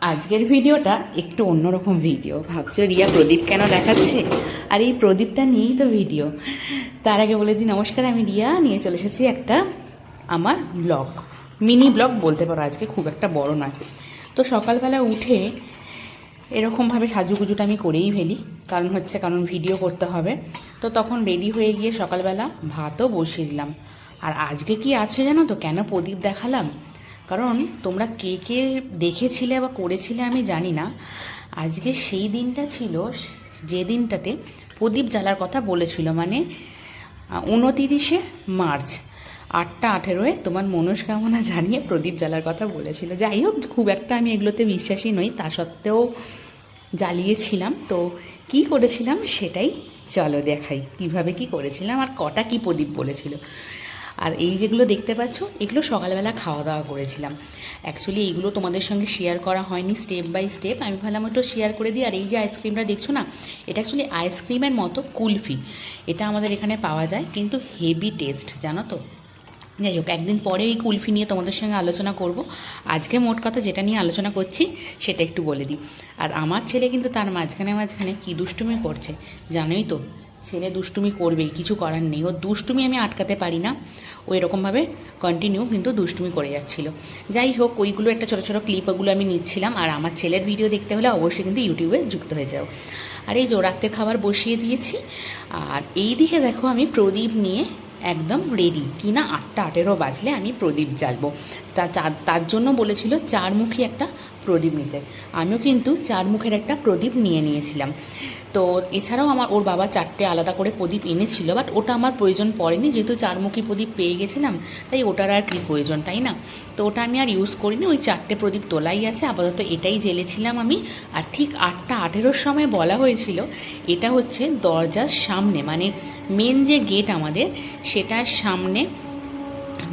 আজকের ভিডিওটা একটু অন্যরকম ভিডিও। ভাবছো রিয়া প্রদীপ কেন দেখাচ্ছে, আর এই প্রদীপটা নিয়েই তো ভিডিও। তার আগে বলে দিই নমস্কার, আমি রিয়া, নিয়ে চলে এসেছি একটা আমার ব্লগ, মিনি ব্লগ বলতে পারো। আজকে খুব একটা বড় নয়। তো সকালবেলা উঠে এরকমভাবে সাজুগুজুটা আমি করেই ফেলি, কারণ ভিডিও করতে হবে। তো তখন রেডি হয়ে গিয়ে সকালবেলা ভাতও বসিয়ে দিলাম। আর আজকে কি আছে জানো তো, কেন প্রদীপ দেখালাম? কারণ তোমরা কে কে দেখেছিলে বা করেছিলে আমি জানি না, আজকে সেই দিনটা ছিল যে দিনটাতে প্রদীপ জ্বালার কথা বলেছিল, মানে 29শে মার্চ 8টা 18-এ তোমার মনস্কামনা জানিয়ে প্রদীপ জ্বালার কথা বলেছিল। যাই হোক, খুব একটা আমি এগুলোতে বিশ্বাসী নই, তা সত্ত্বেও জ্বালিয়েছিলাম। তো কি করেছিলাম সেটাই চলো দেখাই, কিভাবে কি করেছিলাম আর কটা কি প্রদীপ বলেছিল। আর এই যেগুলো দেখতে পাচ্ছ, এগুলো সকালবেলা খাওয়া দাওয়া করেছিলাম। অ্যাকচুয়ালি এইগুলো তোমাদের সঙ্গে শেয়ার করা হয়নি স্টেপ বাই স্টেপ, আমি ভাবলাম একটু শেয়ার করে দিই। আর এই যে আইসক্রিমটা দেখছো না, এটা অ্যাকচুয়ালি আইসক্রিমের মতো কুলফি। এটা আমাদের এখানে পাওয়া যায়, কিন্তু হেভি টেস্ট, জানো তো। যাই হোক, একদিন পরে এই কুলফি নিয়ে তোমাদের সঙ্গে আলোচনা করব। আজকে মোট কথা যেটা নিয়ে আলোচনা করছি সেটা একটু বলে দিই। আর আমার ছেলে কিন্তু তার মাঝখানে মাঝখানে কী দুষ্টুমি করছে জানোই তো। ছেলে দুষ্টুমি করবেই, কিছু করার নেই, ওর দুষ্টুমি আমি আটকাতে পারি না। ও এরকমভাবে কন্টিনিউ কিন্তু দুষ্টুমি করে যাচ্ছিল। যাই হোক, ওইগুলো একটা ছোটো ছোটো ক্লিপ ওগুলো আমি নিচ্ছিলাম। আর আমার ছেলের ভিডিও দেখতে হলে অবশ্যই কিন্তু ইউটিউবে যুক্ত হয়ে যাও। আর এই যে রাত্রের খাবার বসিয়ে দিয়েছি। আর এই দিকে দেখো আমি প্রদীপ নিয়ে একদম রেডি, কিনা 8টা 18 বাজলে আমি প্রদীপ জ্বালবো। তার জন্য বলেছিল 4মুখী একটা প্রদীপ নিতে। আমিও কিন্তু 4মুখের একটা প্রদীপ নিয়ে নিয়েছিলাম। তো এছাড়াও ওর বাবা 4টে আলাদা করে প্রদীপ এনেছিল, বাট ওটা আমার প্রয়োজন পড়েনি, যেহেতু 4মুখী প্রদীপ পেয়ে গেছিলাম। তাই ওটার আর কী প্রয়োজন, তাই না? তো ওটা আমি আর ইউজ করিনি, ওই 4টে প্রদীপ তোলাই আছে আপাতত, এটাই জ্বেলেছিলাম আমি। আর ঠিক 8টা 18-এর সময় বলা হয়েছিল এটা হচ্ছে দরজার সামনে, মানে মেন যে গেট আমাদের, সেটার সামনে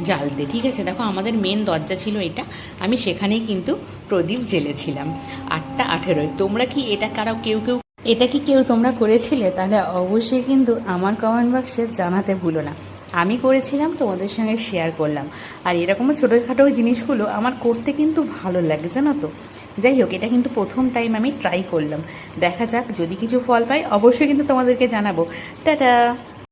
জ্বালতে। ঠিক আছে, দেখো আমাদের মেন দরজা ছিল এটা, আমি সেখানেই কিন্তু প্রদীপ জ্বেলেছিলাম 8টা 18-এ। তোমরা কি এটা কেউ তোমরা করেছিলে? তাহলে অবশ্যই কিন্তু আমার কমেন্ট বক্সে জানাতে ভুলো না। আমি করেছিলাম, তোমাদের সঙ্গে শেয়ার করলাম। আর এরকমও ছোটোখাটো জিনিসগুলো আমার করতে কিন্তু ভালো লাগে, জানো তো। যাই হোক, এটা কিন্তু প্রথম টাইম আমি ট্রাই করলাম। দেখা যাক, যদি কিছু ফল পাই অবশ্যই কিন্তু তোমাদেরকে জানাবো। টাটা।